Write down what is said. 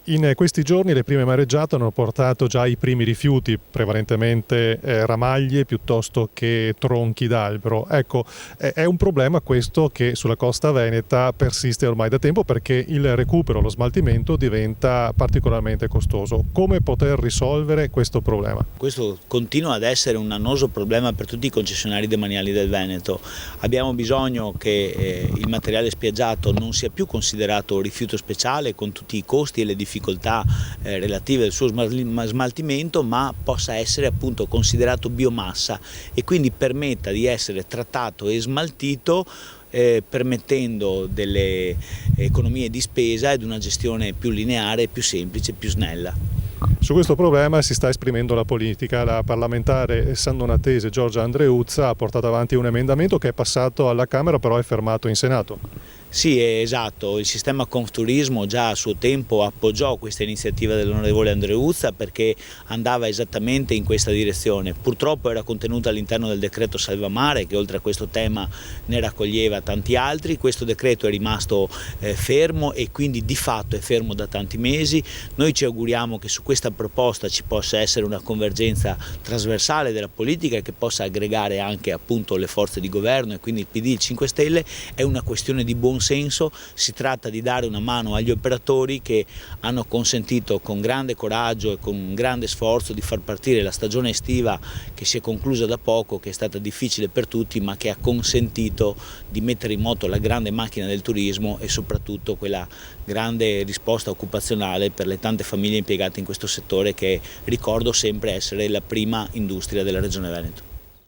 In questi giorni le prime mareggiate hanno portato già i primi rifiuti, prevalentemente ramaglie piuttosto che tronchi d'albero. Ecco, è un problema questo che sulla costa veneta persiste ormai da tempo perché il recupero, lo smaltimento diventa particolarmente costoso. Come poter risolvere questo problema? Questo continua ad essere un annoso problema per tutti i concessionari demaniali del Veneto. Abbiamo bisogno che il materiale spiaggiato non sia più considerato rifiuto speciale con tutti i costi e le difficoltà relative al suo smaltimento, ma possa essere appunto considerato biomassa e quindi permetta di essere trattato e smaltito, permettendo delle economie di spesa ed una gestione più lineare, più semplice, più snella. Su questo problema si sta esprimendo la politica. La parlamentare sandonatese Giorgia Andreuzza ha portato avanti un emendamento che è passato alla Camera, però è fermato in Senato. Sì, esatto, il sistema Confturismo già a suo tempo appoggiò questa iniziativa dell'onorevole Andreuzza perché andava esattamente in questa direzione. Purtroppo era contenuta all'interno del decreto Salvamare che oltre a questo tema ne raccoglieva tanti altri. Questo decreto è rimasto fermo e quindi di fatto è fermo da tanti mesi. Noi ci auguriamo che su questa proposta ci possa essere una convergenza trasversale della politica che possa aggregare anche appunto le forze di governo e quindi il PD e il 5 Stelle. È una questione di buon senso, si tratta di dare una mano agli operatori che hanno consentito con grande coraggio e con un grande sforzo di far partire la stagione estiva che si è conclusa da poco, che è stata difficile per tutti ma che ha consentito di mettere in moto la grande macchina del turismo e soprattutto quella grande risposta occupazionale per le tante famiglie impiegate in questo settore che ricordo sempre essere la prima industria della Regione Veneto.